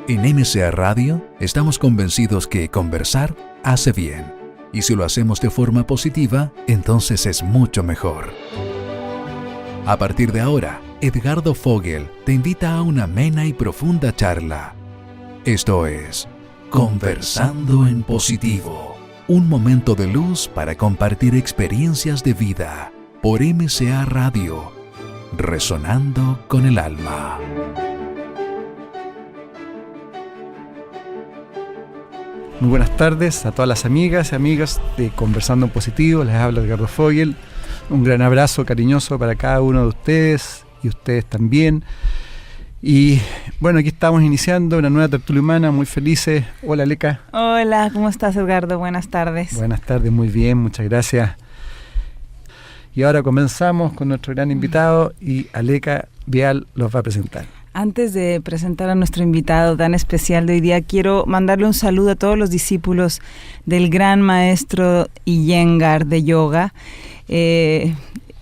En MCA Radio estamos convencidos que conversar hace bien. Y si lo hacemos de forma positiva, entonces es mucho mejor. A partir de ahora, Edgardo Fogel te invita a una amena y profunda charla. Esto es Conversando en Positivo. Un momento de luz para compartir experiencias de vida. Por MCA Radio. Resonando con el alma. Muy buenas tardes a todas las amigas y amigos de Conversando en Positivo. Les habla Edgardo Fogel. Un gran abrazo cariñoso para cada uno de ustedes y ustedes también. Y bueno, aquí estamos iniciando una nueva tertulia humana, muy felices. Hola, Aleca. Hola, ¿cómo estás, Edgardo? Buenas tardes. Buenas tardes, muy bien, muchas gracias. Y ahora comenzamos con nuestro gran invitado y Aleca Vial los va a presentar. Antes de presentar a nuestro invitado tan especial de hoy día, quiero mandarle un saludo a todos los discípulos del gran maestro Iyengar de yoga.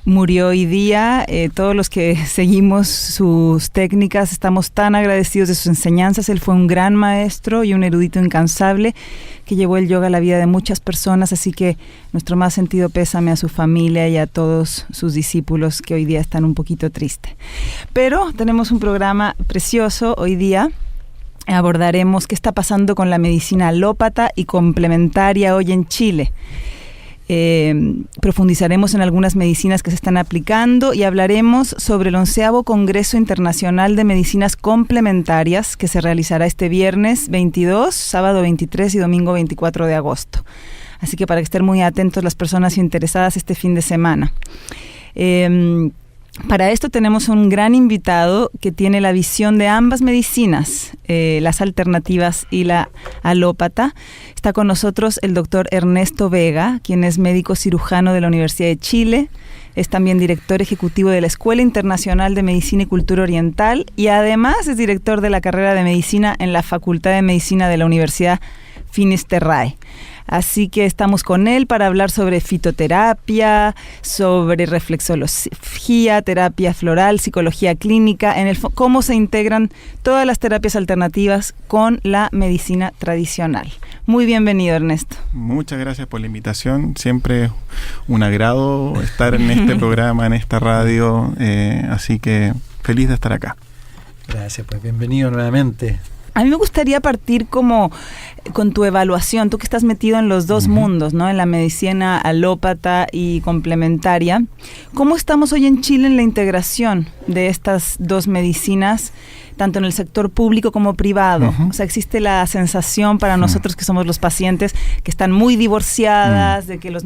Murió hoy día. Todos los que seguimos sus técnicas estamos tan agradecidos de sus enseñanzas. Él fue un gran maestro y un erudito incansable que llevó el yoga a la vida de muchas personas, así que nuestro más sentido pésame a su familia y a todos sus discípulos que hoy día están un poquito tristes. Pero tenemos un programa precioso hoy día. Abordaremos qué está pasando con la medicina alópata y complementaria hoy en Chile. Profundizaremos en algunas medicinas que se están aplicando y hablaremos sobre el 11º Congreso Internacional de Medicinas Complementarias que se realizará este viernes 22, sábado 23 y domingo 24 de agosto. Así que para que estén muy atentos las personas interesadas este fin de semana. Para esto tenemos un gran invitado que tiene la visión de ambas medicinas, las alternativas y la alópata. Está con nosotros el doctor Ernesto Vega, quien es médico cirujano de la Universidad de Chile. Es también director ejecutivo de la Escuela Internacional de Medicina y Cultura Oriental y además es director de la carrera de Medicina en la Facultad de Medicina de la Universidad Finisterrae. Así que estamos con él para hablar sobre fitoterapia, sobre reflexología, terapia floral, psicología clínica, cómo se integran todas las terapias alternativas con la medicina tradicional. Muy bienvenido, Ernesto. Muchas gracias por la invitación. Siempre es un agrado estar en este programa, en esta radio, así que feliz de estar acá. Gracias, pues bienvenido nuevamente. A mí me gustaría partir con tu evaluación, tú que estás metido en los dos mundos, ¿no? En la medicina alópata y complementaria. ¿Cómo estamos hoy en Chile en la integración de estas dos medicinas, tanto en el sector público como privado? O sea, existe la sensación para nosotros que somos los pacientes que están muy divorciadas, de que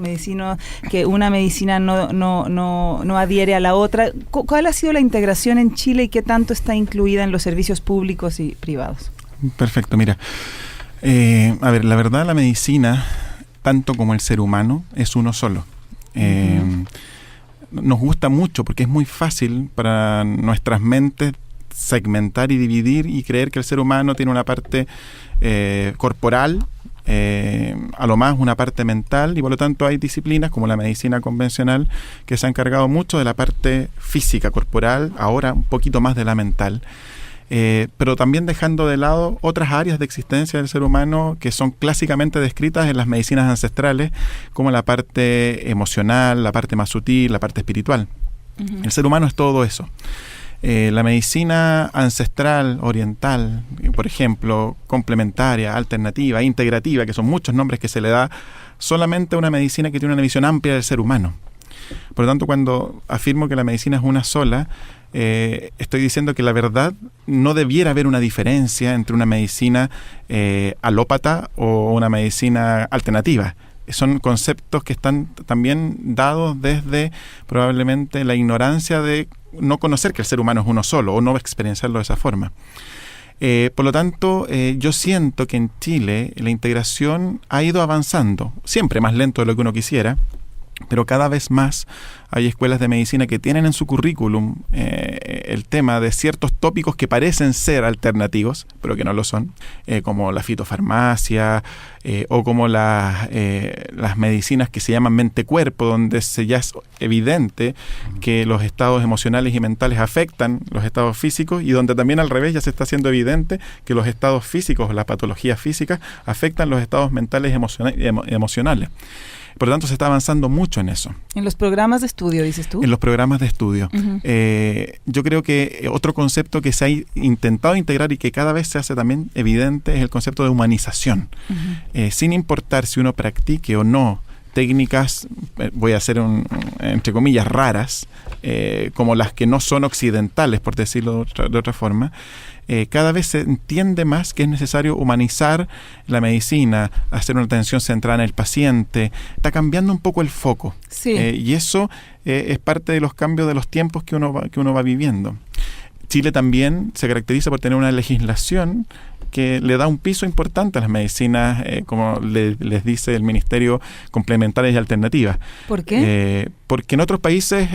que una medicina no adhiere a la otra. ¿Cuál ha sido la integración en Chile y qué tanto está incluida en los servicios públicos y privados? Perfecto, mira. A ver, la verdad la medicina, tanto como el ser humano, es uno solo. Nos gusta mucho porque es muy fácil para nuestras mentes segmentar y dividir y creer que el ser humano tiene una parte corporal, a lo más una parte mental, y por lo tanto hay disciplinas como la medicina convencional que se han encargado mucho de la parte física, corporal, ahora un poquito más de la mental. Pero también dejando de lado otras áreas de existencia del ser humano que son clásicamente descritas en las medicinas ancestrales, como la parte emocional, la parte más sutil, la parte espiritual. El ser humano es todo eso. La medicina ancestral, oriental, por ejemplo, complementaria, alternativa, integrativa, que son muchos nombres que se le da solamente a una medicina que tiene una visión amplia del ser humano. Por lo tanto, cuando afirmo que la medicina es una sola, estoy diciendo que la verdad no debiera haber una diferencia entre una medicina alópata o una medicina alternativa. Son conceptos que están también dados desde probablemente la ignorancia de no conocer que el ser humano es uno solo o no experienciarlo de esa forma. Por lo tanto, yo siento que en Chile la integración ha ido avanzando, siempre más lento de lo que uno quisiera, pero cada vez más Hay escuelas de medicina que tienen en su currículum el tema de ciertos tópicos que parecen ser alternativos, pero que no lo son, como la fitofarmacia o como las medicinas que se llaman mente-cuerpo, donde ya es evidente que los estados emocionales y mentales afectan los estados físicos, y donde también al revés ya se está haciendo evidente que los estados físicos, las patologías físicas, afectan los estados mentales y emocionales. Por lo tanto, se está avanzando mucho en eso. En los programas de estudio, dices tú. En los programas de estudio. Uh-huh. Yo creo que otro concepto que se ha intentado integrar y que cada vez se hace también evidente es el concepto de humanización. Uh-huh. Sin importar si uno practique o no técnicas, voy a hacer entre comillas, raras, como las que no son occidentales, por decirlo de otra forma, cada vez se entiende más que es necesario humanizar la medicina, hacer una atención centrada en el paciente. Está cambiando un poco el foco. Sí. Y eso es parte de los cambios de los tiempos que uno va viviendo. Chile también se caracteriza por tener una legislación que le da un piso importante a las medicinas, como les dice el Ministerio, complementarias y alternativas. ¿Por qué? Porque en otros países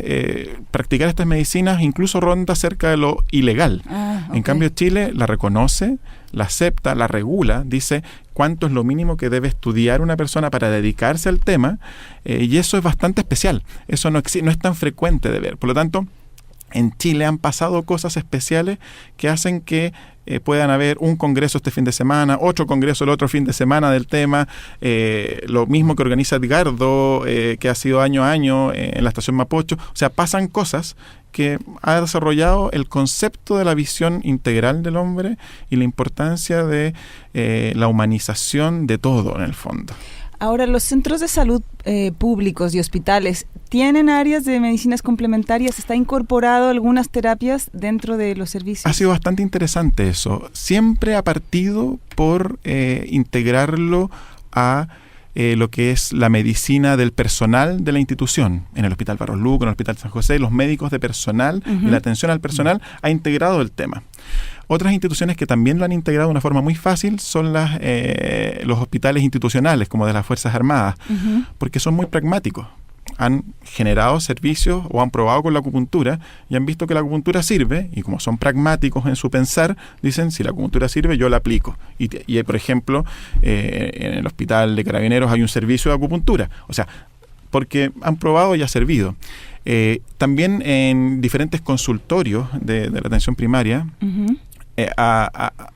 practicar estas medicinas incluso ronda cerca de lo ilegal. Okay. En cambio, Chile la reconoce, la acepta, la regula, dice cuánto es lo mínimo que debe estudiar una persona para dedicarse al tema, y eso es bastante especial. Eso no es tan frecuente de ver. Por lo tanto, en Chile han pasado cosas especiales que hacen que puedan haber un congreso este fin de semana, otro congreso el otro fin de semana del tema, lo mismo que organiza Edgardo, que ha sido año a año en la estación Mapocho. O sea, pasan cosas que ha desarrollado el concepto de la visión integral del hombre y la importancia de la humanización de todo en el fondo. Ahora, los centros de salud públicos y hospitales, ¿tienen áreas de medicinas complementarias? ¿Está incorporado algunas terapias dentro de los servicios? Ha sido bastante interesante eso. Siempre ha partido por integrarlo a lo que es la medicina del personal de la institución. En el Hospital Barros Luco, en el Hospital San José, los médicos de personal y la atención al personal ha integrado el tema. Otras instituciones que también lo han integrado de una forma muy fácil son los hospitales institucionales, como de las Fuerzas Armadas, porque son muy pragmáticos. Han generado servicios o han probado con la acupuntura y han visto que la acupuntura sirve, y como son pragmáticos en su pensar, dicen, si la acupuntura sirve, yo la aplico. Y por ejemplo, en el Hospital de Carabineros hay un servicio de acupuntura. O sea, porque han probado y ha servido. También en diferentes consultorios de la atención primaria,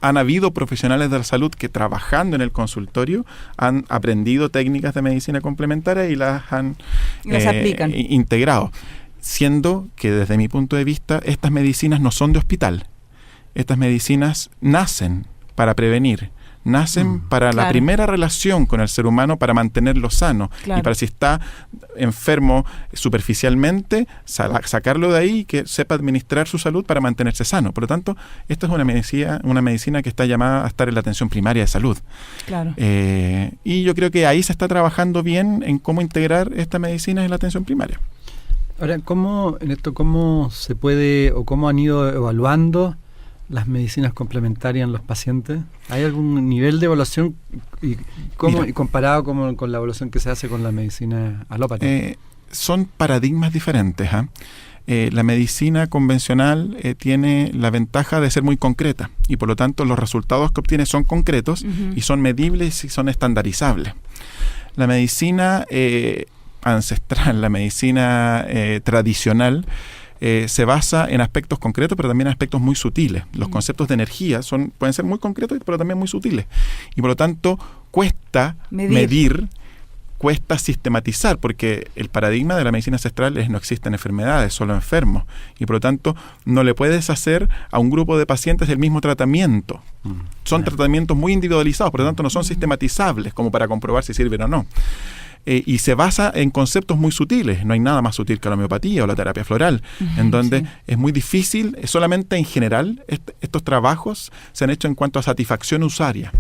han habido profesionales de la salud que, trabajando en el consultorio, han aprendido técnicas de medicina complementaria y las aplican, integrado, siendo que desde mi punto de vista estas medicinas no son de hospital. Estas medicinas nacen para prevenir, nacen para la primera relación con el ser humano, para mantenerlo sano, y para, si está enfermo superficialmente, sacarlo de ahí y que sepa administrar su salud para mantenerse sano. Por lo tanto, esta es una medicina que está llamada a estar en la atención primaria de salud. Claro. Y yo creo que ahí se está trabajando bien en cómo integrar esta medicina en la atención primaria. Ahora, ¿cómo se puede o cómo han ido evaluando las medicinas complementarias en los pacientes? ¿Hay algún nivel de evaluación y comparado con la evaluación que se hace con la medicina alópata? Son paradigmas diferentes. La medicina convencional tiene la ventaja de ser muy concreta y por lo tanto los resultados que obtiene son concretos y son medibles y son estandarizables. La medicina ancestral, la medicina tradicional, se basa en aspectos concretos, pero también en aspectos muy sutiles. Los conceptos de energía pueden ser muy concretos, pero también muy sutiles. Y por lo tanto, cuesta medir, cuesta sistematizar, porque el paradigma de la medicina ancestral es no existen enfermedades, solo enfermos. Y por lo tanto, no le puedes hacer a un grupo de pacientes el mismo tratamiento. Son tratamientos muy individualizados, por lo tanto no son sistematizables como para comprobar si sirven o no. Y se basa en conceptos muy sutiles. No hay nada más sutil que la homeopatía o la terapia floral, en donde es muy difícil, solamente en general, estos trabajos se han hecho en cuanto a satisfacción usuaria.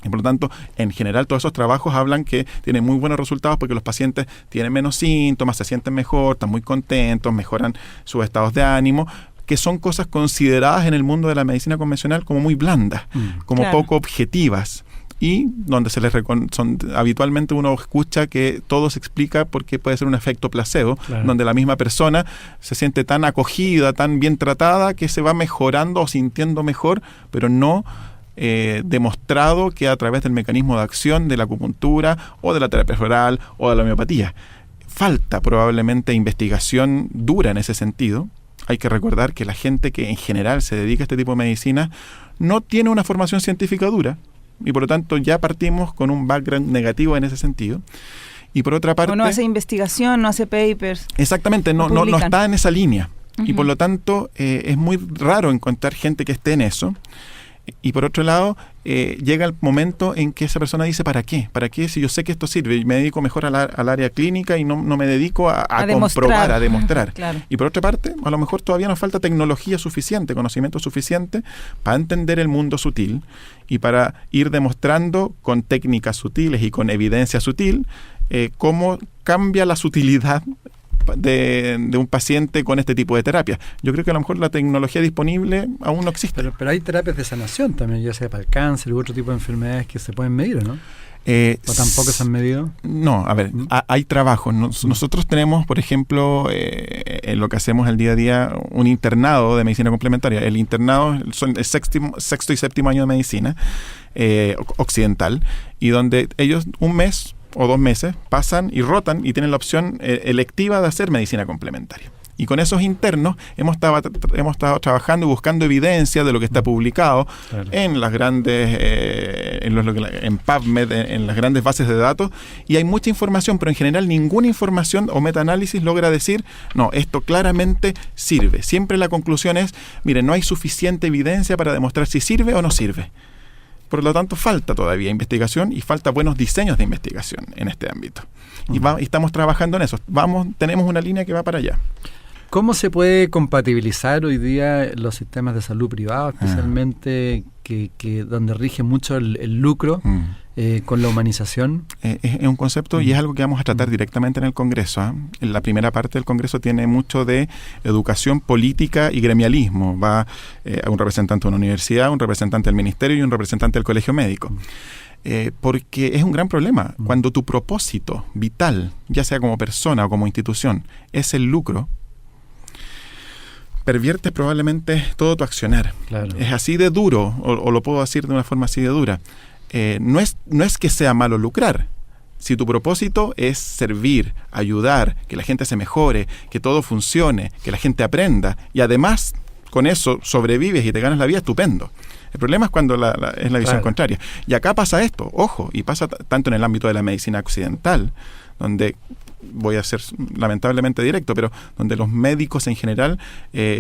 Y por lo tanto, en general, todos esos trabajos hablan que tienen muy buenos resultados porque los pacientes tienen menos síntomas, se sienten mejor, están muy contentos, mejoran sus estados de ánimo, que son cosas consideradas en el mundo de la medicina convencional como muy blandas, como poco objetivas. y donde habitualmente uno escucha que todo se explica porque puede ser un efecto placebo, Claro. donde la misma persona se siente tan acogida, tan bien tratada, que se va mejorando o sintiendo mejor, pero no demostrado que a través del mecanismo de acción de la acupuntura o de la terapia floral o de la homeopatía. Falta probablemente investigación dura en ese sentido. Hay que recordar que la gente que en general se dedica a este tipo de medicina no tiene una formación científica dura y por lo tanto ya partimos con un background negativo en ese sentido. Y por otra parte... O no hace investigación, no hace papers. Exactamente, no está en esa línea. Y por lo tanto es muy raro encontrar gente que esté en eso. Y por otro lado, llega el momento en que esa persona dice, ¿para qué? ¿Para qué si yo sé que esto sirve? Y me dedico mejor al área clínica y no me dedico a comprobar, a demostrar. Claro. Y por otra parte, a lo mejor todavía nos falta tecnología suficiente, conocimiento suficiente para entender el mundo sutil y para ir demostrando con técnicas sutiles y con evidencia sutil cómo cambia la sutilidad de un paciente con este tipo de terapia. Yo creo que a lo mejor la tecnología disponible aún no existe. Pero hay terapias de sanación también, ya sea para el cáncer u otro tipo de enfermedades que se pueden medir, ¿no? ¿O tampoco se han medido? No, a ver, hay trabajos. Nosotros tenemos, por ejemplo, en lo que hacemos el día a día, un internado de medicina complementaria. El internado son el sexto y séptimo año de medicina occidental, y donde ellos un mes o 2 meses pasan y rotan y tienen la opción electiva de hacer medicina complementaria. Y con esos internos hemos estado trabajando y buscando evidencia de lo que está publicado en las grandes, en PubMed, en las grandes bases de datos, y hay mucha información, pero en general ninguna información o metaanálisis logra decir, no, esto claramente sirve. Siempre la conclusión es, mire, no hay suficiente evidencia para demostrar si sirve o no sirve. Por lo tanto, falta todavía investigación y falta buenos diseños de investigación en este ámbito. Y estamos trabajando en eso. Tenemos una línea que va para allá. ¿Cómo se puede compatibilizar hoy día los sistemas de salud privados, especialmente que donde rige mucho el lucro, con la humanización? Es un concepto y es algo que vamos a tratar directamente en el Congreso. En la primera parte del Congreso tiene mucho de educación política y gremialismo. Va un representante de una universidad, un representante del ministerio y un representante del colegio médico. Porque es un gran problema. Cuando tu propósito vital, ya sea como persona o como institución, es el lucro, perviertes probablemente todo tu accionar. Claro. Es así de duro, o lo puedo decir de una forma así de dura. No es que sea malo lucrar. Si tu propósito es servir, ayudar, que la gente se mejore, que todo funcione, que la gente aprenda, y además con eso sobrevives y te ganas la vida, estupendo. El problema es cuando es la visión contraria. Y acá pasa esto, ojo, y pasa tanto en el ámbito de la medicina occidental, donde voy a ser lamentablemente directo, pero donde los médicos en general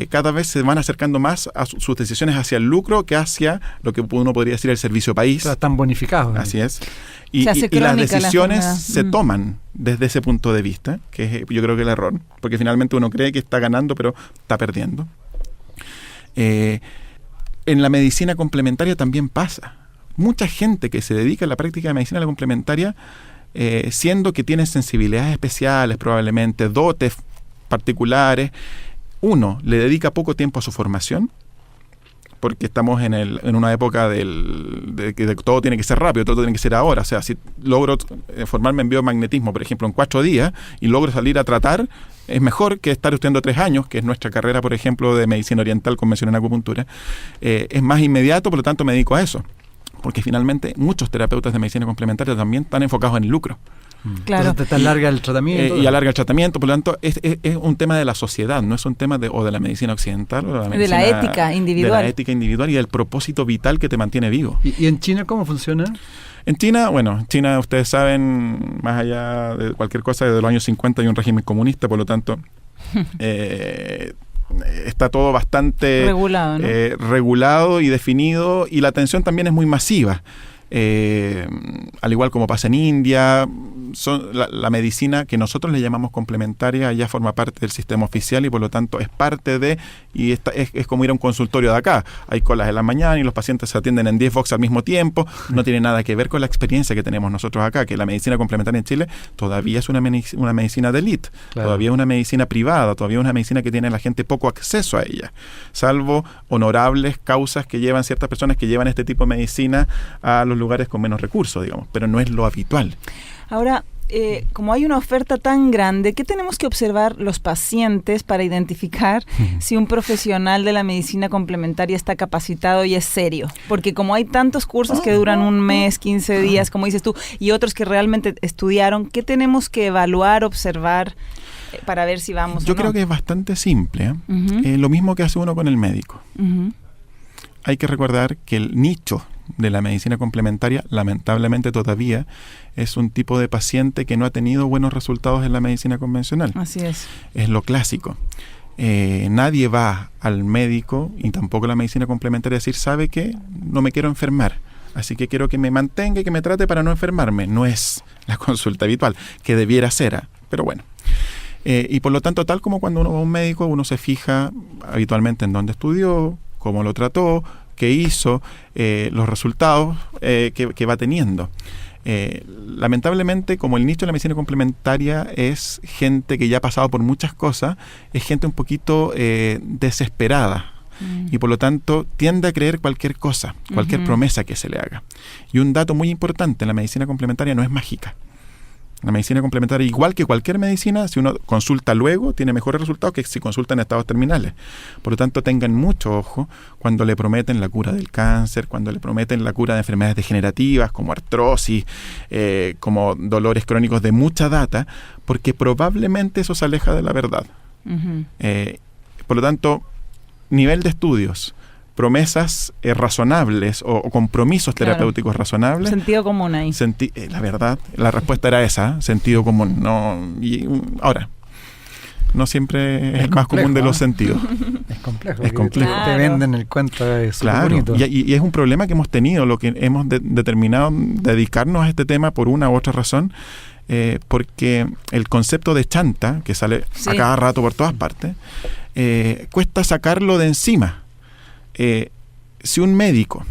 cada vez se van acercando más a sus decisiones hacia el lucro que hacia lo que uno podría decir el servicio país. O sea, están bonificados. Así es. Y las decisiones se toman desde ese punto de vista, que es, yo creo que el error, porque finalmente uno cree que está ganando, pero está perdiendo. En la medicina complementaria también pasa. Mucha gente que se dedica a la práctica de medicina complementaria, siendo que tienen sensibilidades especiales, probablemente dotes particulares, uno le dedica poco tiempo a su formación, porque estamos en una época de que todo tiene que ser rápido, todo tiene que ser ahora. O sea, si logro formarme en biomagnetismo, por ejemplo, en 4 días y logro salir a tratar, es mejor que estar estudiando 3 años, que es nuestra carrera, por ejemplo, de medicina oriental convencional en acupuntura. Es más inmediato, por lo tanto me dedico a eso. Porque finalmente muchos terapeutas de medicina complementaria también están enfocados en el lucro. Claro. Entonces te alarga el tratamiento. Y alarga el tratamiento, por lo tanto es un tema de la sociedad, no es un tema de la medicina occidental o de la medicina, de la ética individual. De la ética individual y del propósito vital que te mantiene vivo. ¿Y en China cómo funciona? En China, China ustedes saben, más allá de cualquier cosa, desde los años 50 hay un régimen comunista, por lo tanto está todo bastante regulado, ¿no? Regulado y definido, y la atención también es muy masiva. Al igual como pasa en India, la medicina que nosotros le llamamos complementaria ya forma parte del sistema oficial y por lo tanto es parte de, y es como ir a un consultorio de acá. Hay colas en la mañana y los pacientes se atienden en 10 box al mismo tiempo. No tiene nada que ver con la experiencia que tenemos nosotros acá, que la medicina complementaria en Chile todavía es una medicina de élite, claro. Todavía es una medicina privada, todavía es una medicina que tiene la gente poco acceso a ella, salvo honorables causas que llevan ciertas personas que llevan este tipo de medicina a los lugares con menos recursos, digamos, pero no es lo habitual. Ahora, como hay una oferta tan grande, ¿qué tenemos que observar los pacientes para identificar si un profesional de la medicina complementaria está capacitado y es serio? Porque como hay tantos cursos que duran un mes, 15 días, como dices tú, y otros que realmente estudiaron, ¿qué tenemos que evaluar, observar para ver si vamos Yo o no? creo que es bastante simple. Lo mismo que hace uno con el médico. Hay que recordar que el nicho de la medicina complementaria, lamentablemente todavía, es un tipo de paciente que no ha tenido buenos resultados en la medicina convencional. Así es. Es lo clásico. Nadie va al médico y tampoco la medicina complementaria a decir, ¿sabe qué? No me quiero enfermar, así que quiero que me mantenga y que me trate para no enfermarme. No es la consulta habitual, que debiera ser, pero bueno. Y por lo tanto, tal como cuando uno va a un médico, uno se fija habitualmente en dónde estudió, cómo lo trató, qué hizo, los resultados que va teniendo. Lamentablemente, como el nicho de la medicina complementaria es gente que ya ha pasado por muchas cosas, es gente un poquito desesperada. Y por lo tanto tiende a creer cualquier cosa, cualquier promesa que se le haga. Y un dato muy importante, la medicina complementaria no es mágica. La medicina complementaria, igual que cualquier medicina, si uno consulta luego, tiene mejores resultados que si consulta en estados terminales. Por lo tanto, tengan mucho ojo cuando le prometen la cura del cáncer, cuando le prometen la cura de enfermedades degenerativas, como artrosis, como dolores crónicos de mucha data, porque probablemente eso se aleja de la verdad. Por lo tanto, nivel de estudios, promesas razonables o compromisos terapéuticos razonables. Sentido común ahí. La verdad, la respuesta era esa, sentido común. Ahora, no siempre es el más común de los sentidos. Es complejo. Es complejo. Claro. Te venden el cuento de eso. Claro, y es un problema que hemos tenido, lo que hemos determinado dedicarnos a este tema por una u otra razón, porque el concepto de chanta, que sale a cada rato por todas partes, cuesta sacarlo de encima. Si un médico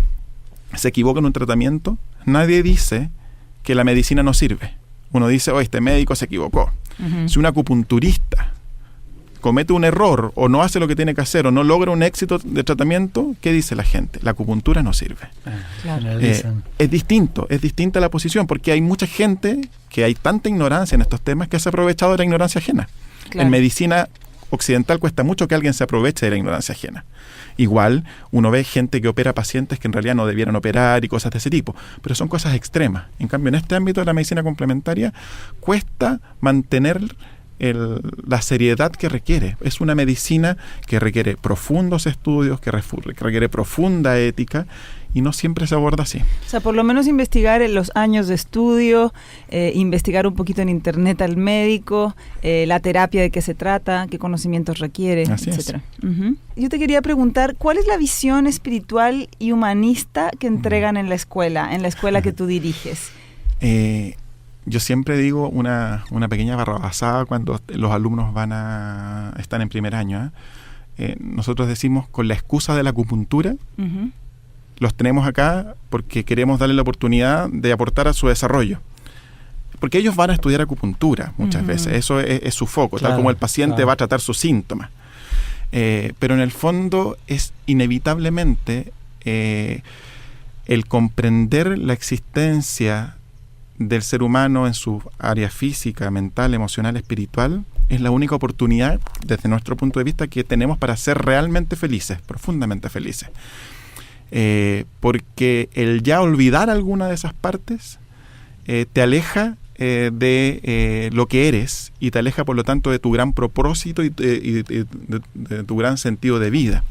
se equivoca en un tratamiento, nadie dice que la medicina no sirve. Uno dice, este médico se equivocó. Si un acupunturista comete un error o no hace lo que tiene que hacer o no logra un éxito de tratamiento, ¿qué dice la gente? La acupuntura no sirve. Claro. Es distinta la posición, porque hay mucha gente que hay tanta ignorancia en estos temas que se ha aprovechado de la ignorancia ajena. Claro. En medicina occidental cuesta mucho que alguien se aproveche de la ignorancia ajena. Igual uno ve gente que opera pacientes que en realidad no debieran operar y cosas de ese tipo, pero son cosas extremas. En cambio, en este ámbito de la medicina complementaria cuesta mantener la seriedad que requiere. Es una medicina que requiere profundos estudios, que requiere profunda ética, y no siempre se aborda así. O sea, por lo menos investigar en los años de estudio, investigar un poquito en internet al médico, la terapia de qué se trata, qué conocimientos requiere, etcétera. Yo te quería preguntar, ¿cuál es la visión espiritual y humanista que entregan en la escuela que tú diriges? Yo siempre digo una pequeña barrabasada cuando los alumnos están en primer año. Nosotros decimos, con la excusa de la acupuntura, los tenemos acá porque queremos darle la oportunidad de aportar a su desarrollo. Porque ellos van a estudiar acupuntura muchas veces, eso es su foco, tal como el paciente va a tratar sus síntomas. Pero en el fondo es inevitablemente el comprender la existencia del ser humano en su área física, mental, emocional, espiritual, es la única oportunidad desde nuestro punto de vista que tenemos para ser realmente felices, profundamente felices. Porque el ya olvidar alguna de esas partes te aleja de lo que eres y te aleja por lo tanto de tu gran propósito y de tu gran sentido de vida.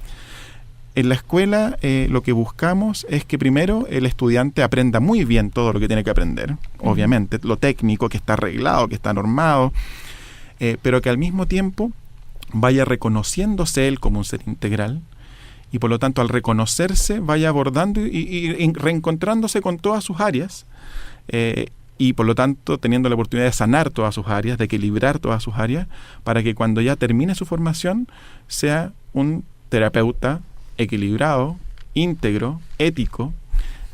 En la escuela lo que buscamos es que primero el estudiante aprenda muy bien todo lo que tiene que aprender, obviamente, lo técnico, que está arreglado, que está normado, pero que al mismo tiempo vaya reconociéndose él como un ser integral y por lo tanto al reconocerse vaya abordando y reencontrándose con todas sus áreas y por lo tanto teniendo la oportunidad de sanar todas sus áreas, de equilibrar todas sus áreas, para que cuando ya termine su formación sea un terapeuta equilibrado, íntegro, ético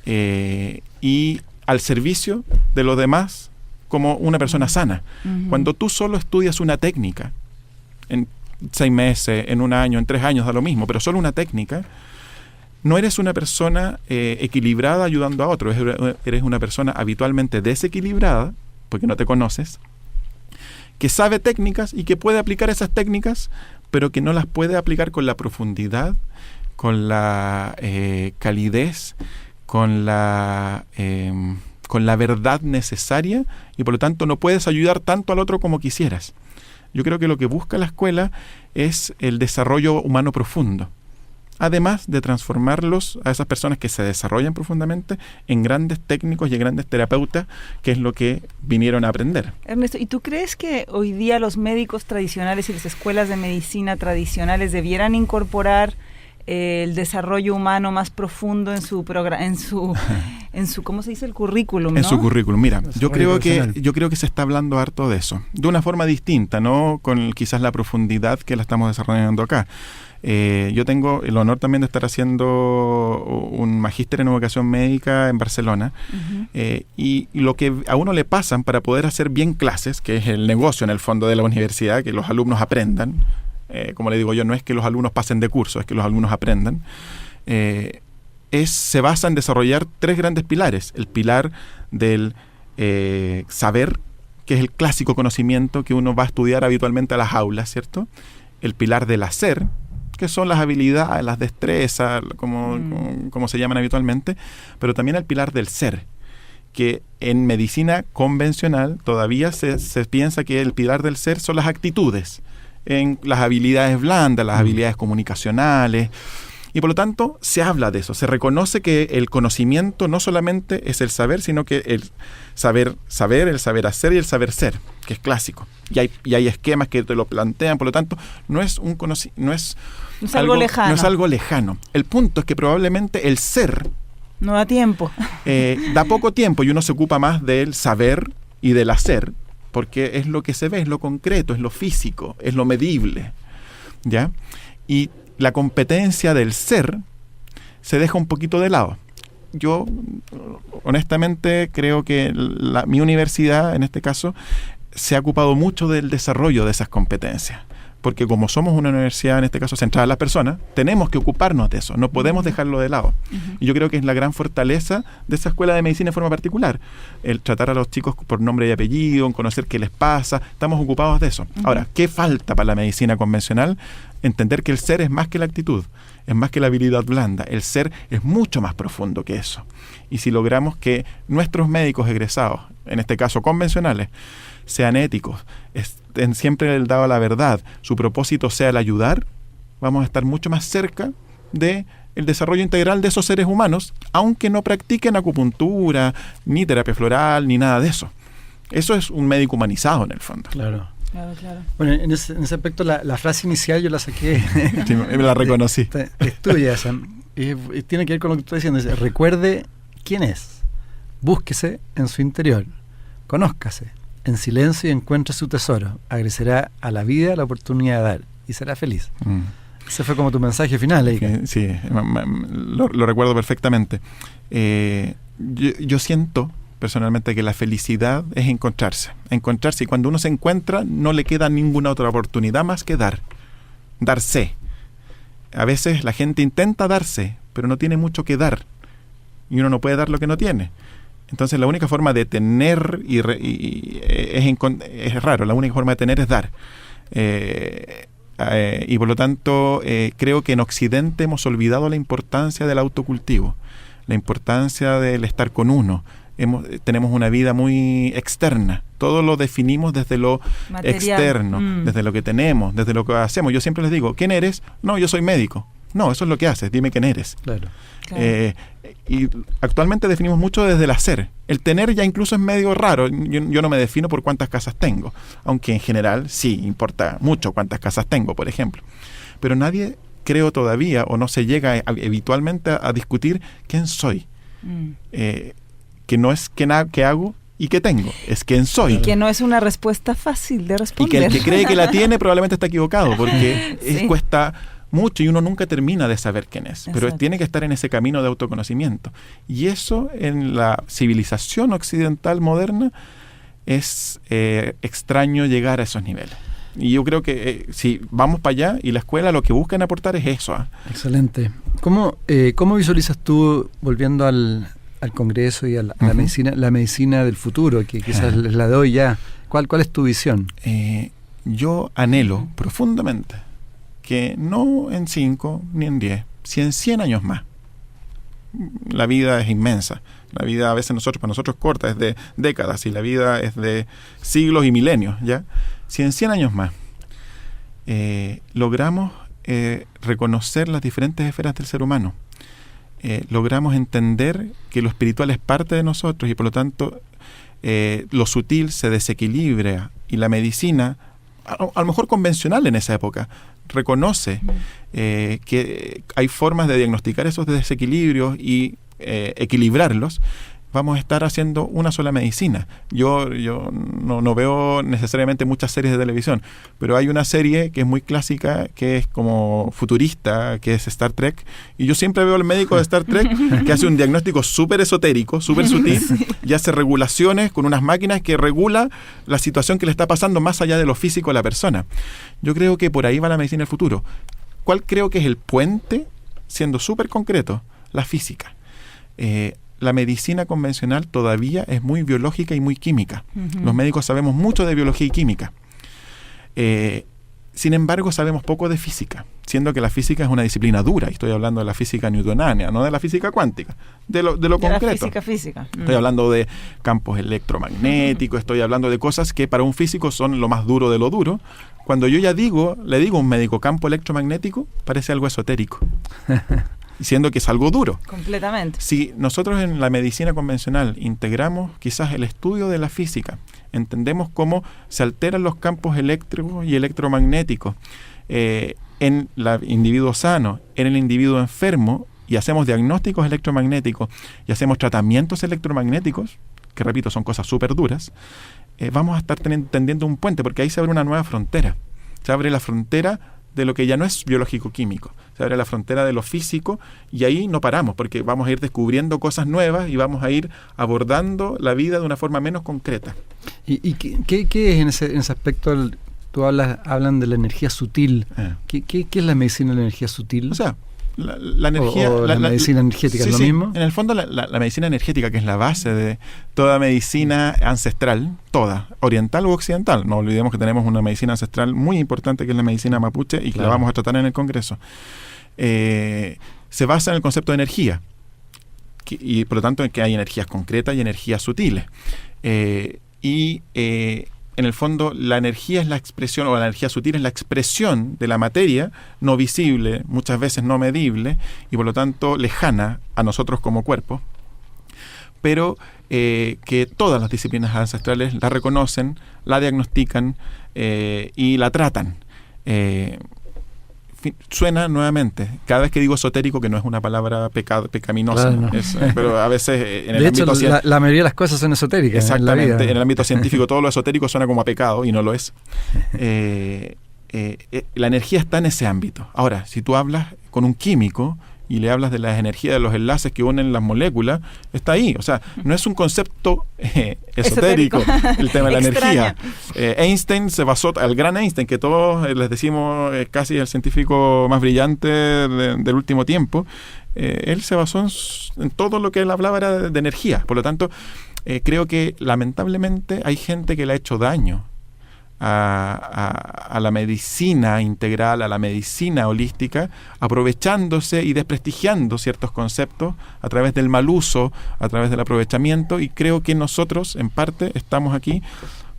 y al servicio de los demás como una persona sana. Cuando tú solo estudias una técnica, en 6 meses, en 1 año, en 3 años, da lo mismo, pero solo una técnica, no eres una persona equilibrada ayudando a otros, eres una persona habitualmente desequilibrada, porque no te conoces, que sabe técnicas y que puede aplicar esas técnicas, pero que no las puede aplicar con la profundidad, con la calidez, con la verdad necesaria, y por lo tanto no puedes ayudar tanto al otro como quisieras. Yo creo que lo que busca la escuela es el desarrollo humano profundo, además de transformarlos a esas personas que se desarrollan profundamente en grandes técnicos y en grandes terapeutas, que es lo que vinieron a aprender. Ernesto, ¿y tú crees que hoy día los médicos tradicionales y las escuelas de medicina tradicionales debieran incorporar el desarrollo humano más profundo en su ¿cómo se dice? El currículum, ¿no? En su currículum. Mira, yo creo que se está hablando harto de eso, de una forma distinta, no con quizás la profundidad que la estamos desarrollando acá. Yo tengo el honor también de estar haciendo un magíster en educación médica en Barcelona, y lo que a uno le pasan para poder hacer bien clases, que es el negocio en el fondo de la universidad, que los alumnos aprendan, como le digo yo, no es que los alumnos pasen de curso, es que los alumnos aprendan, se basa en desarrollar 3 grandes pilares. El pilar del saber, que es el clásico conocimiento que uno va a estudiar habitualmente a las aulas, ¿cierto? El pilar del hacer, que son las habilidades, las destrezas, como se llaman habitualmente, pero también el pilar del ser, que en medicina convencional todavía se piensa que el pilar del ser son las actitudes, en las habilidades blandas, las habilidades comunicacionales, y por lo tanto se habla de eso, se reconoce que el conocimiento no solamente es el saber, sino que el saber el saber hacer y el saber ser, que es clásico, y hay esquemas que te lo plantean, por lo tanto no es algo lejano. No es algo lejano. El punto es que probablemente el ser no da tiempo. Da poco tiempo, y uno se ocupa más del saber y del hacer, porque es lo que se ve, es lo concreto, es lo físico, es lo medible, ¿ya? Y la competencia del ser se deja un poquito de lado. Yo, honestamente, creo que mi universidad, en este caso, se ha ocupado mucho del desarrollo de esas competencias, porque como somos una universidad, en este caso, centrada en las personas, tenemos que ocuparnos de eso, no podemos dejarlo de lado. Y yo creo que es la gran fortaleza de esa escuela de medicina de forma particular, el tratar a los chicos por nombre y apellido, conocer qué les pasa, estamos ocupados de eso. Ahora, ¿qué falta para la medicina convencional? Entender que el ser es más que la actitud, es más que la habilidad blanda, el ser es mucho más profundo que eso. Y si logramos que nuestros médicos egresados, en este caso convencionales, sean éticos, estén siempre dado a la verdad, su propósito sea el ayudar, vamos a estar mucho más cerca de el desarrollo integral de esos seres humanos, aunque no practiquen acupuntura, ni terapia floral, ni nada de eso. Eso es un médico humanizado en el fondo. Claro. Bueno, en ese aspecto la frase inicial yo la saqué. Sí, me la reconocí. Es tuya esa. Y tiene que ver con lo que tú estás diciendo. Recuerde quién es. Búsquese en su interior. Conózcase en silencio y encuentre su tesoro. Agradecerá a la vida la oportunidad de dar y será feliz. Ese fue como tu mensaje final, Eika. Sí, lo recuerdo perfectamente. Yo siento personalmente que la felicidad es encontrarse, y cuando uno se encuentra no le queda ninguna otra oportunidad más que darse. A veces la gente intenta darse, pero no tiene mucho que dar, y uno no puede dar lo que no tiene. Entonces la única forma de tener es raro, la única forma de tener es dar. Y por lo tanto creo que en Occidente hemos olvidado la importancia del autocultivo, la importancia del estar con uno. Tenemos una vida muy externa, todo lo definimos desde lo material, externo, desde lo que tenemos, desde lo que hacemos. Yo siempre les digo, ¿quién eres? No, yo soy médico. No, eso es lo que haces, dime quién eres. Claro. Y actualmente definimos mucho desde el hacer. El tener ya incluso es medio raro. Yo no me defino por cuántas casas tengo, aunque en general sí importa mucho cuántas casas tengo, por ejemplo. Pero nadie, creo todavía, o no se llega habitualmente a discutir quién soy. Que no es qué hago ¿Y qué tengo? Es quién soy. Y que no es una respuesta fácil de Y responder. que el que cree que la tiene probablemente está equivocado, porque Sí. cuesta mucho y uno nunca termina de saber quién es. Pero Exacto. tiene que estar en ese camino de autoconocimiento. Y eso en la civilización occidental moderna es extraño llegar a esos niveles. Y yo creo que si vamos para allá y la escuela lo que buscan aportar es eso. Excelente. ¿Cómo visualizas tú, volviendo al Congreso y a la medicina del futuro, que quizás les la doy ya? ¿Cuál es tu visión? Yo anhelo profundamente que no en 5 ni en 10, si en 100 años más. La vida es inmensa. La vida a veces para nosotros es corta, es de décadas, y la vida es de siglos y milenios, ¿ya? Si en 100 años más logramos reconocer las diferentes esferas del ser humano, logramos entender que lo espiritual es parte de nosotros y por lo tanto lo sutil se desequilibra, y la medicina, a lo mejor convencional en esa época, reconoce que hay formas de diagnosticar esos desequilibrios y equilibrarlos, vamos a estar haciendo una sola medicina. Yo no veo necesariamente muchas series de televisión, pero hay una serie que es muy clásica, que es como futurista, que es Star Trek, y yo siempre veo al médico de Star Trek que hace un diagnóstico súper esotérico, súper sutil, y hace regulaciones con unas máquinas que regula la situación que le está pasando más allá de lo físico a la persona. Yo creo que por ahí va la medicina del futuro. ¿Cuál creo que es el puente? Siendo súper concreto, la física. La medicina convencional todavía es muy biológica y muy química. Los médicos sabemos mucho de biología y química. Sin embargo, sabemos poco de física, siendo que la física es una disciplina dura. Y estoy hablando de la física newtoniana, no de la física cuántica, de lo concreto. La física. Estoy hablando de campos electromagnéticos, estoy hablando de cosas que para un físico son lo más duro de lo duro. Cuando yo ya le digo a un médico campo electromagnético, parece algo esotérico. Siendo que es algo duro. Completamente. Si nosotros en la medicina convencional integramos quizás el estudio de la física, entendemos cómo se alteran los campos eléctricos y electromagnéticos en el individuo sano, en el individuo enfermo, y hacemos diagnósticos electromagnéticos y hacemos tratamientos electromagnéticos, que repito, son cosas súper duras, vamos a estar tendiendo un puente, porque ahí se abre una nueva frontera. Se abre la frontera de lo que ya no es biológico-químico, se abre la frontera de lo físico, y ahí no paramos, porque vamos a ir descubriendo cosas nuevas y vamos a ir abordando la vida de una forma menos concreta. ¿Y qué es en ese aspecto? Tú hablan de la energía sutil. ¿Qué es la medicina de la energía sutil? O sea, la energía... o la medicina energética, ¿es lo mismo? En el fondo la medicina energética, que es la base de toda medicina ancestral, toda, oriental u occidental. No olvidemos que tenemos una medicina ancestral muy importante, que es la medicina mapuche, y que la vamos a tratar en el Congreso. Se basa en el concepto de energía, y por lo tanto que hay energías concretas y energías sutiles. En el fondo, la energía es la expresión, o la energía sutil es la expresión de la materia no visible, muchas veces no medible, y por lo tanto lejana a nosotros como cuerpo, pero que todas las disciplinas ancestrales la reconocen, la diagnostican y la tratan. Suena nuevamente, cada vez que digo esotérico, que no es una palabra pecaminosa, claro, no. pero a veces en el de hecho, ámbito la mayoría de las cosas son esotéricas. Exactamente, en la vida. en el ámbito científico todo lo esotérico suena como a pecado, y no lo es. La energía está en ese ámbito. Ahora, si tú hablas con un químico y le hablas de las energías de los enlaces que unen las moléculas, está ahí. O sea, no es un concepto esotérico el tema de la energía. Einstein se basó, el gran Einstein, que todos les decimos casi el científico más brillante del último tiempo, él se basó en todo lo que él hablaba era de energía. Por lo tanto, creo que lamentablemente hay gente que le ha hecho daño a la medicina integral, a la medicina holística, aprovechándose y desprestigiando ciertos conceptos a través del mal uso, a través del aprovechamiento, y creo que nosotros en parte estamos aquí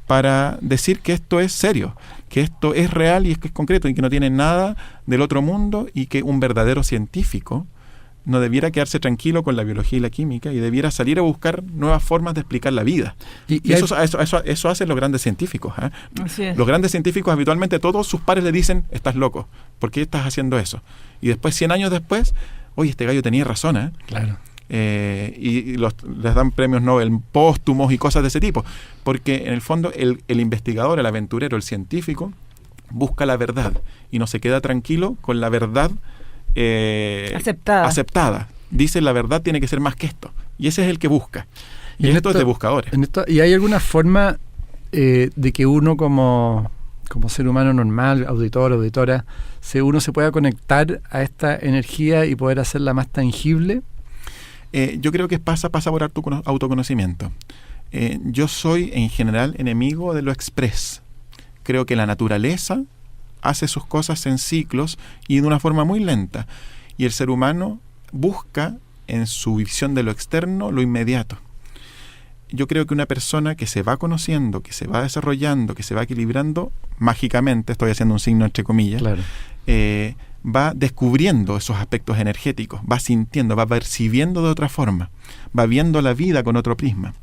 para decir que esto es serio, que esto es real y que es concreto y que no tiene nada del otro mundo, y que un verdadero científico no debiera quedarse tranquilo con la biología y la química, y debiera salir a buscar nuevas formas de explicar la vida. Y eso hacen los grandes científicos. Así es. Los grandes científicos habitualmente todos sus pares le dicen: estás loco, ¿por qué estás haciendo eso? Y después, 100 años después, oye, este gallo tenía razón. Claro. y les dan premios Nobel póstumos y cosas de ese tipo, porque en el fondo el investigador, el aventurero, el científico busca la verdad y no se queda tranquilo con la verdad aceptada. Dice, la verdad tiene que ser más que esto, y ese es el que busca, y esto es de buscadores. ¿Y hay alguna forma de que uno como ser humano normal, auditor, auditora, uno se pueda conectar a esta energía y poder hacerla más tangible? Yo creo que pasa por autoconocimiento. Yo soy en general enemigo de lo express. Creo que la naturaleza hace sus cosas en ciclos y de una forma muy lenta, y el ser humano busca en su visión de lo externo lo inmediato. Yo creo que una persona que se va conociendo, que se va desarrollando, que se va equilibrando, mágicamente, estoy haciendo un signo entre comillas, claro, va descubriendo esos aspectos energéticos, va sintiendo, va percibiendo de otra forma, va viendo la vida con otro prisma.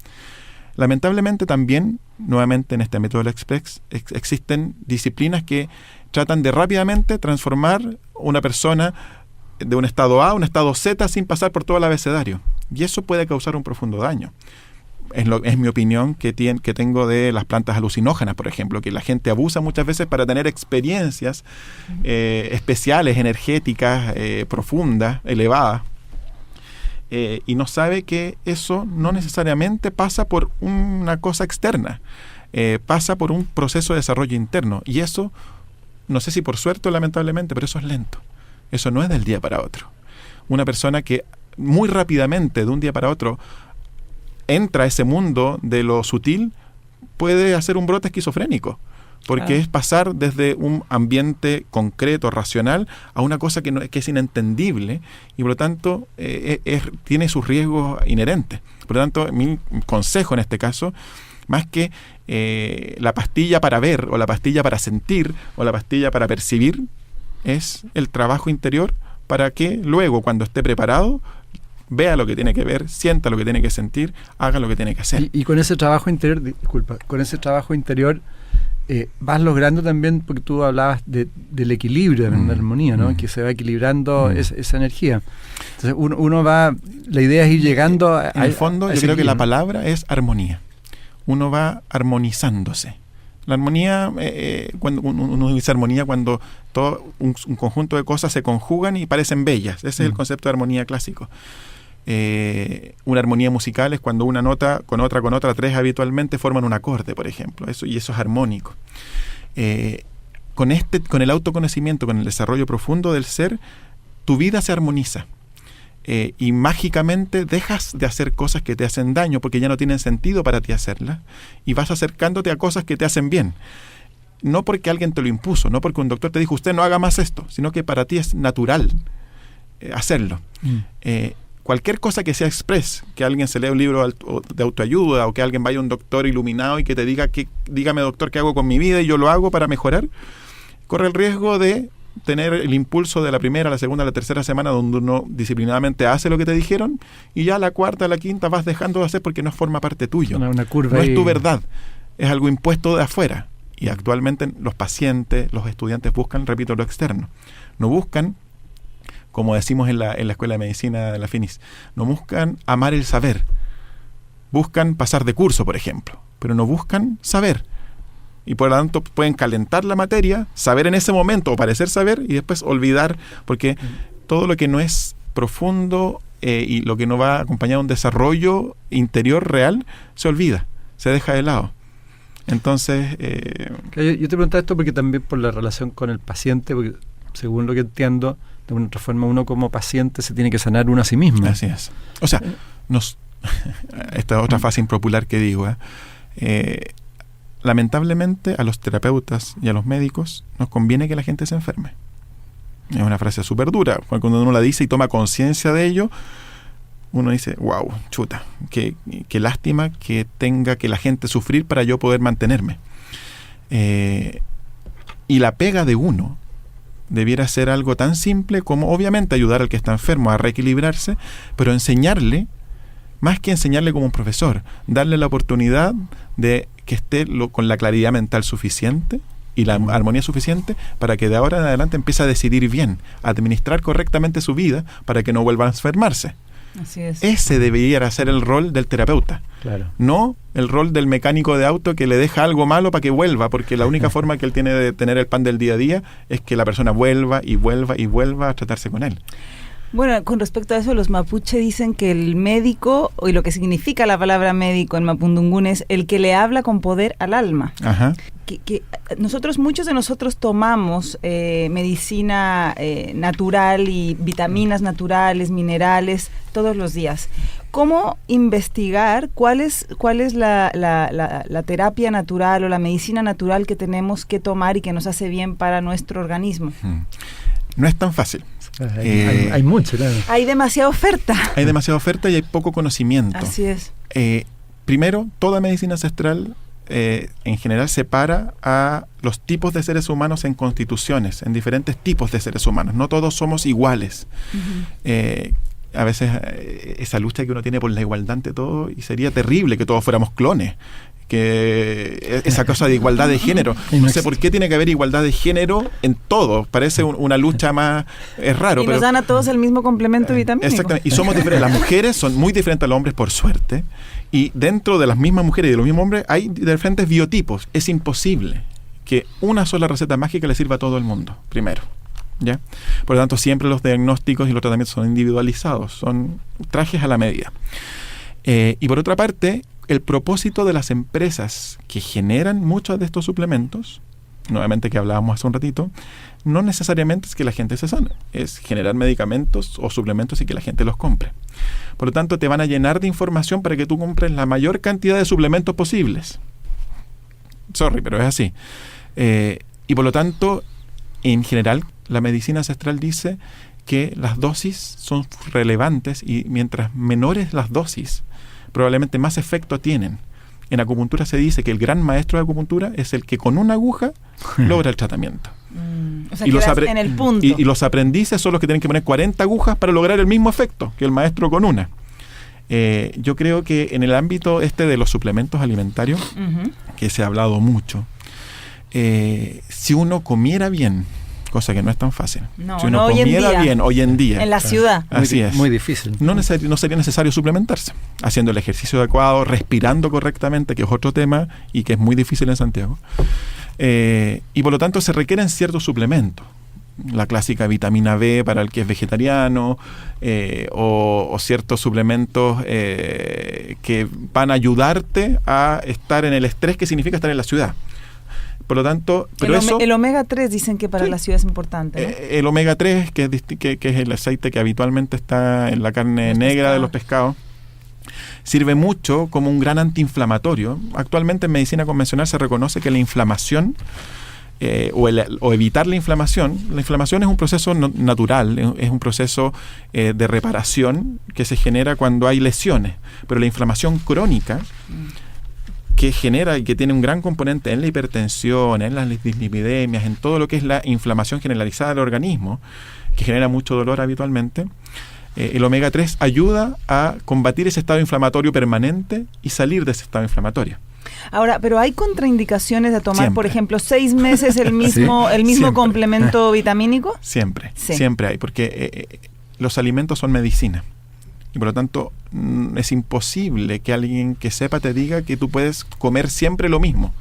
Lamentablemente también, nuevamente en este método del Express, existen disciplinas que tratan de rápidamente transformar una persona de un estado A a un estado Z sin pasar por todo el abecedario. Y eso puede causar un profundo daño. Es mi opinión que tengo de las plantas alucinógenas, por ejemplo, que la gente abusa muchas veces para tener experiencias especiales, energéticas, profundas, elevadas. Y no sabe que eso no necesariamente pasa por una cosa externa, pasa por un proceso de desarrollo interno, y eso, no sé si por suerte o lamentablemente, pero eso es lento, eso no es del día para otro. Una persona que muy rápidamente, de un día para otro, entra a ese mundo de lo sutil, puede hacer un brote esquizofrénico, porque es pasar desde un ambiente concreto, racional, a una cosa que es inentendible, y por lo tanto tiene sus riesgos inherentes. Por lo tanto, mi consejo en este caso, más que la pastilla para ver, o la pastilla para sentir, o la pastilla para percibir, es el trabajo interior para que luego, cuando esté preparado, vea lo que tiene que ver, sienta lo que tiene que sentir, haga lo que tiene que hacer. Y con ese trabajo interior, vas logrando también, porque tú hablabas del equilibrio, de la armonía, ¿no? Que se va equilibrando esa energía. Entonces uno va, la idea es ir llegando a... En el fondo, yo creo que la palabra es armonía. Uno va armonizándose. La armonía, cuando uno dice armonía, cuando todo un conjunto de cosas se conjugan y parecen bellas. Ese es el concepto de armonía clásico. Una armonía musical es cuando una nota con otra, tres habitualmente forman un acorde, por ejemplo, y eso es armónico. Con el autoconocimiento, con el desarrollo profundo del ser, tu vida se armoniza, y mágicamente dejas de hacer cosas que te hacen daño porque ya no tienen sentido para ti hacerlas, y vas acercándote a cosas que te hacen bien. No porque alguien te lo impuso, no porque un doctor te dijo, usted no haga más esto, sino que para ti es natural hacerlo. Cualquier cosa que sea express, que alguien se lea un libro de autoayuda, o que alguien vaya a un doctor iluminado y que te diga, dígame doctor, ¿qué hago con mi vida? Y yo lo hago para mejorar, corre el riesgo de tener el impulso de la primera, la segunda, la tercera semana, donde uno disciplinadamente hace lo que te dijeron, y ya la cuarta, la quinta vas dejando de hacer porque no forma parte tuyo. Una curva no ahí. Es tu verdad, es algo impuesto de afuera. Y actualmente los pacientes, los estudiantes buscan, repito, lo externo. No buscan, como decimos en la Escuela de Medicina de la FINIS, no buscan amar el saber. Buscan pasar de curso, por ejemplo, pero no buscan saber. Y por lo tanto pueden calentar la materia, saber en ese momento o parecer saber, y después olvidar, porque todo lo que no es profundo y lo que no va acompañado de un desarrollo interior real, se olvida, se deja de lado. Entonces... Yo te preguntaba esto porque también por la relación con el paciente, porque según lo que entiendo, de una otra forma uno como paciente se tiene que sanar uno a sí mismo. Así es. O sea, esta es otra frase impopular que digo, lamentablemente a los terapeutas y a los médicos nos conviene que la gente se enferme. Es una frase súper dura. Cuando uno la dice y toma conciencia de ello, uno dice, wow, chuta, qué lástima que tenga que la gente sufrir para yo poder mantenerme. Y la pega de uno debiera ser algo tan simple como obviamente ayudar al que está enfermo a reequilibrarse, pero enseñarle, más que enseñarle como un profesor, darle la oportunidad de que esté con la claridad mental suficiente y la armonía suficiente para que de ahora en adelante empiece a decidir bien, a administrar correctamente su vida para que no vuelva a enfermarse. Así es. Ese debería ser el rol del terapeuta. Claro. No el rol del mecánico de auto que le deja algo malo para que vuelva, porque la única forma que él tiene de tener el pan del día a día es que la persona vuelva y vuelva y vuelva a tratarse con él. Bueno, con respecto a eso, los mapuche dicen que el médico, y lo que significa la palabra médico en mapudungún, es el que le habla con poder al alma. Ajá. Que muchos de nosotros tomamos medicina natural y vitaminas naturales, minerales, todos los días. ¿Cómo investigar cuál es la terapia natural o la medicina natural que tenemos que tomar y que nos hace bien para nuestro organismo? No es tan fácil. Hay mucho, claro. Hay demasiada oferta. Hay demasiada oferta y hay poco conocimiento. Así es. Primero, toda medicina ancestral en general separa a los tipos de seres humanos en constituciones, en diferentes tipos de seres humanos. No todos somos iguales. Uh-huh. A veces esa lucha que uno tiene por la igualdad ante todo, y sería terrible que todos fuéramos clones, que esa cosa de igualdad de género. No sé por qué tiene que haber igualdad de género en todo. Parece una lucha más... Es raro. Y nos dan a todos el mismo complemento vitamínico. Exactamente. Y somos diferentes. Las mujeres son muy diferentes a los hombres, por suerte. Y dentro de las mismas mujeres y de los mismos hombres hay diferentes biotipos. Es imposible que una sola receta mágica le sirva a todo el mundo, primero. ¿Ya? Por lo tanto, siempre los diagnósticos y los tratamientos son individualizados. Son trajes a la medida. Y por otra parte, el propósito de las empresas que generan muchos de estos suplementos, nuevamente que hablábamos hace un ratito, no necesariamente es que la gente se sane, es generar medicamentos o suplementos y que la gente los compre. Por lo tanto, te van a llenar de información para que tú compres la mayor cantidad de suplementos posibles. Sorry, pero es así. Y por lo tanto, en general, la medicina ancestral dice que las dosis son relevantes y mientras menores las dosis, probablemente más efecto tienen. En acupuntura se dice que el gran maestro de acupuntura es el que con una aguja logra el tratamiento. O sea, y en el punto. Y los aprendices son los que tienen que poner 40 agujas para lograr el mismo efecto que el maestro con una. Yo creo que en el ámbito de los suplementos alimentarios, uh-huh, que se ha hablado mucho, si uno comiera bien, cosa que no es tan fácil. Si uno comiera bien hoy en día. En la ciudad. Así es. Muy difícil. No sería necesario suplementarse. Haciendo el ejercicio adecuado, respirando correctamente, que es otro tema y que es muy difícil en Santiago. Y por lo tanto se requieren ciertos suplementos. La clásica vitamina B para el que es vegetariano, o ciertos suplementos que van a ayudarte a estar en el estrés que significa estar en la ciudad. Por lo tanto, pero el omega 3 dicen que para la ciudad es importante, ¿no? El omega 3, que es el aceite que habitualmente está en la carne negra de los pescados, sirve mucho como un gran antiinflamatorio. Actualmente en medicina convencional se reconoce que la inflamación o evitar la inflamación es un proceso natural, es un proceso de reparación que se genera cuando hay lesiones, pero la inflamación crónica que genera y que tiene un gran componente en la hipertensión, en las dislipidemias, en todo lo que es la inflamación generalizada del organismo, que genera mucho dolor habitualmente, el omega 3 ayuda a combatir ese estado inflamatorio permanente y salir de ese estado inflamatorio. Ahora, pero hay contraindicaciones de tomar, siempre, por ejemplo, 6 meses el mismo siempre, complemento vitamínico. Siempre, sí, siempre hay, porque los alimentos son medicina. Y por lo tanto, es imposible que alguien que sepa te diga que tú puedes comer siempre lo mismo.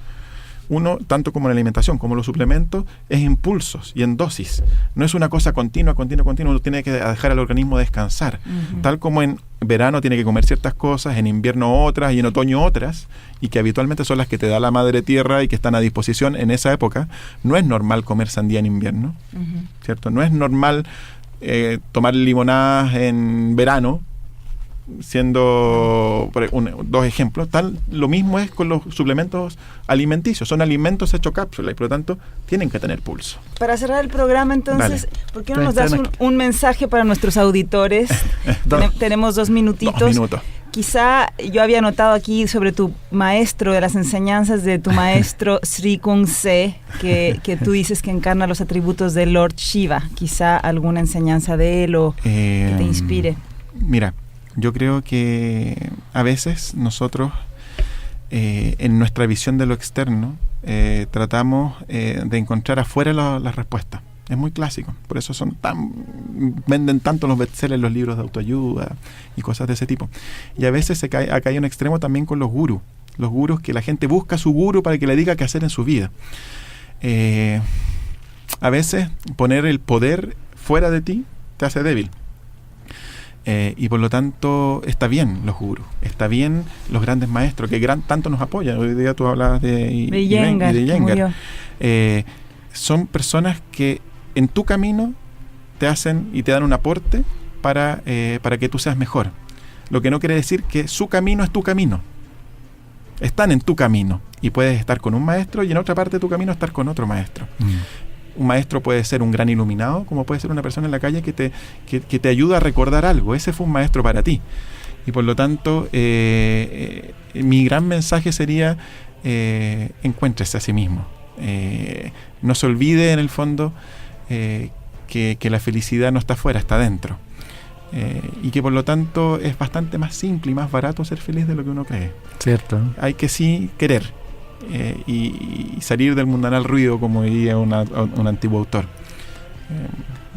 Uno, tanto como en la alimentación, como los suplementos, es impulsos y en dosis. No es una cosa continua. Uno tiene que dejar al organismo descansar. Uh-huh. Tal como en verano tiene que comer ciertas cosas, en invierno otras y en otoño otras, y que habitualmente son las que te da la madre tierra y que están a disposición en esa época. No es normal comer sandía en invierno, uh-huh, ¿cierto? No es normal tomar limonadas en verano, siendo dos ejemplos. Lo mismo es con los suplementos alimenticios, son alimentos hechos cápsula y por lo tanto tienen que tener pulso. Para cerrar el programa entonces, ¿por qué no nos das un mensaje para nuestros auditores? Tenemos 2 minutitos. 2 minutos. Quizá yo había notado aquí sobre tu maestro, de las enseñanzas de tu maestro Sri Kung-se, que tú dices que encarna los atributos de Lord Shiva. Quizá alguna enseñanza de él o que te inspire. Mira, yo creo que a veces nosotros, en nuestra visión de lo externo, tratamos de encontrar afuera las respuestas. Es muy clásico. Por eso venden tanto los bestsellers, los libros de autoayuda y cosas de ese tipo. Y a veces acá hay un extremo también con los gurús. Los gurús, que la gente busca a su gurú para que le diga qué hacer en su vida. A veces poner el poder fuera de ti te hace débil. Y por lo tanto está bien los gurús, está bien los grandes maestros que tanto nos apoyan. Hoy día tú hablabas de Iyengar. Son personas que en tu camino te hacen y te dan un aporte para que tú seas mejor. Lo que no quiere decir que su camino es tu camino. Están en tu camino y puedes estar con un maestro y en otra parte de tu camino estar con otro maestro. Un maestro puede ser un gran iluminado, como puede ser una persona en la calle que te ayuda a recordar algo. Ese fue un maestro para ti. Y por lo tanto, mi gran mensaje sería, encuéntrese a sí mismo. No se olvide, en el fondo, que la felicidad no está afuera, está dentro. Y que por lo tanto es bastante más simple y más barato ser feliz de lo que uno cree. Cierto. Hay que sí querer. Y salir del mundanal ruido, como diría un antiguo autor.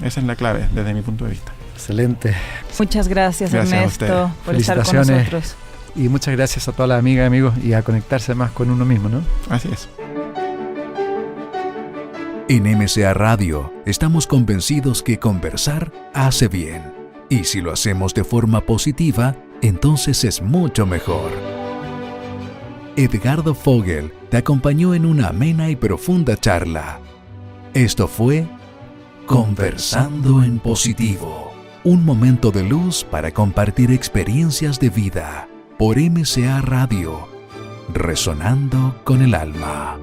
Esa es la clave desde mi punto de vista. Excelente. Muchas gracias Ernesto, por estar con nosotros. Y muchas gracias a todas las amigas y amigos, y a conectarse más con uno mismo, ¿no? Así es. En MCA Radio estamos convencidos que conversar hace bien. Y si lo hacemos de forma positiva, entonces es mucho mejor. Edgardo Fogel te acompañó en una amena y profunda charla. Esto fue Conversando en Positivo, un momento de luz para compartir experiencias de vida por MCA Radio, resonando con el alma.